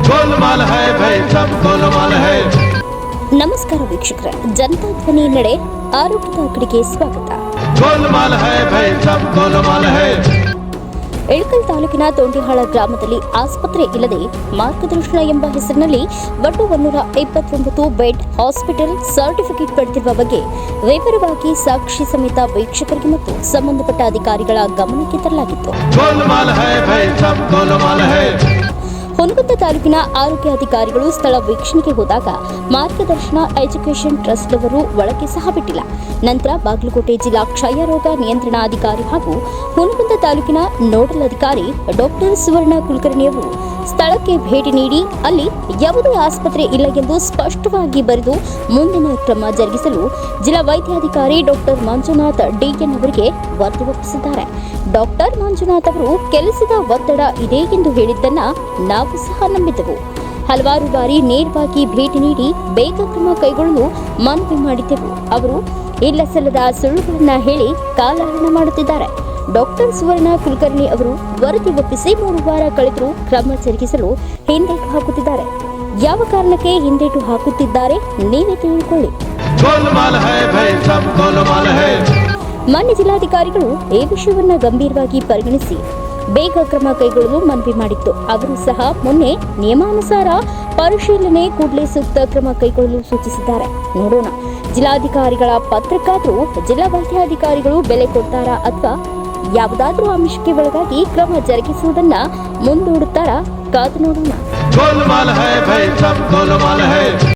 गोलमाल है भाई सब गोलमाल है। ನಮಸ್ಕಾರ ವೀಕ್ಷಕರೇ, ಜನತಾ ಧ್ವನಿ ನಡೆ ಆರೋಗ್ಯದ ಕಡೆಗೆ ಸ್ವಾಗತ. गोलमाल है भाई सब गोलमाल है। ಇಳಕಲ್ ತಾಲೂಕಿನ ತೊಂಡಿಹಾಳ ಗ್ರಾಮದಲ್ಲಿ ಆಸ್ಪತ್ರೆ ಇಲ್ಲದೆ ಮಾರ್ಗದರ್ಶನ ಎಂಬ ಹೆಸರಿನಲ್ಲಿ ಒಟ್ಟು 129 ಬೆಡ್ ಹಾಸ್ಪಿಟಲ್ ಸರ್ಟಿಫಿಕೇಟ್ ಪಡೆದಿರುವ ಬಗ್ಗೆ ವಿವರವಾಗಿ ಸಾಕ್ಷಿ ಸಮೇತ ವೀಕ್ಷಕರಿಗೆ ಮತ್ತು ಸಂಬಂಧಪಟ್ಟ ಅಧಿಕಾರಿಗಳ ಗಮನಕ್ಕೆ ತರಲಾಗಿತ್ತು. गोलमाल है भाई सब गोलमाल है। ಹುನಗುಂದ ತಾಲೂಕಿನ ಆರೋಗ್ಯ ಅಧಿಕಾರಿಗಳು ಸ್ಥಳ ವೀಕ್ಷಣೆಗೆ ಹೋದಾಗ ಮಾರ್ಗದರ್ಶನ ಎಜುಕೇಷನ್ ಟ್ರಸ್ಟ್ ಅವರು ಒಳಗೆ ಸಹ ಬಿಟ್ಟಿಲ್ಲ. ನಂತರ ಬಾಗಲಕೋಟೆ ಜಿಲ್ಲಾ ಕ್ಷಯ ರೋಗ ನಿಯಂತ್ರಣಾಧಿಕಾರಿ ಹಾಗೂ ಹುನಗುಂದ ತಾಲೂಕಿನ ನೋಡಲ್ ಅಧಿಕಾರಿ ಡಾಕ್ಟರ್ ಸುವರ್ಣ ಕುಲಕರ್ಣಿಯವರು ಸ್ಥಳಕ್ಕೆ ಭೇಟಿ ನೀಡಿ ಅಲ್ಲಿ ಯಾವುದೇ ಆಸ್ಪತ್ರೆ ಇಲ್ಲ ಎಂದು ಸ್ಪಷ್ಟವಾಗಿ ಬರೆದು ಮುಂದಿನ ಕ್ರಮ ಜರುಗಿಸಲು ಜಿಲ್ಲಾ ವೈದ್ಯಾಧಿಕಾರಿ ಡಾಕ್ಟರ್ ಮಂಜುನಾಥ್ ಡಿಎನ್ ಅವರಿಗೆ ವರದಿ ಒಪ್ಪಿಸಿದ್ದಾರೆ. ಡಾಕ್ಟರ್ ಮಂಜುನಾಥ್ ಅವರು ಕೆಲಸದ ಒತ್ತಡ ಇದೆ ಎಂದು ಹೇಳಿದ್ದನ್ನ ನಾವು ಸಹ ನಂಬಿದ್ದೆವು. ಹಲವಾರು ಬಾರಿ ನೇರವಾಗಿ ಭೇಟಿ ನೀಡಿ ಬೇಗ ಕ್ರಮ ಕೈಗೊಳ್ಳಲು ಮನವಿ ಮಾಡಿದ್ದೆವು. ಅವರು ಇಲ್ಲ ಸಲ್ಲದ ಸುಳ್ಳುಗಳನ್ನ ಹೇಳಿ ಕಾಲಹರಣ ಮಾಡುತ್ತಿದ್ದಾರೆ. ಡಾಕ್ಟರ್ ಸುವರ್ಣ ಕುಲಕರ್ಣಿ ಅವರು ವರದಿ ಒಪ್ಪಿಸಿ 3 ವಾರ ಕಳೆದರೂ ಕ್ರಮ ಜರುಗಿಸಲು ಹಿಂದೇಟು ಹಾಕುತ್ತಿದ್ದಾರೆ. ಯಾವ ಕಾರಣಕ್ಕೆ ಹಿಂದೇಟು ಹಾಕುತ್ತಿದ್ದಾರೆ ನೀವೇ ತಿಳಿದುಕೊಳ್ಳಿ. ಮಾನ್ಯ ಜಿಲ್ಲಾಧಿಕಾರಿಗಳು ಈ ವಿಷಯವನ್ನ ಗಂಭೀರವಾಗಿ ಪರಿಗಣಿಸಿ ಬೇಗ ಕ್ರಮ ಕೈಗೊಳ್ಳಲು ಮನವಿ ಮಾಡಿತ್ತು. ಅವರು ಸಹ ಮೊನ್ನೆ ನಿಯಮಾನುಸಾರ ಪರಿಶೀಲನೆ ಕೂಡಲೇ ಸೂಕ್ತ ಕ್ರಮ ಕೈಗೊಳ್ಳಲು ಸೂಚಿಸಿದ್ದಾರೆ. ನೋಡೋಣ, ಜಿಲ್ಲಾಧಿಕಾರಿಗಳ ಪತ್ರಕ್ಕಾದರೂ ಜಿಲ್ಲಾ ವೈದ್ಯಾಧಿಕಾರಿಗಳು ಬೆಲೆ ಕೊಡ್ತಾರಾ ಅಥವಾ ಯಾವುದಾದ್ರೂ ಅಂಶಕ್ಕೆ ಒಳಗಾಗಿ ಕ್ರಮ ಜರುಗಿಸುವುದನ್ನ ಮುಂದೂಡುತ್ತಾರಾ? ಕಾದು ನೋಡೋಣ.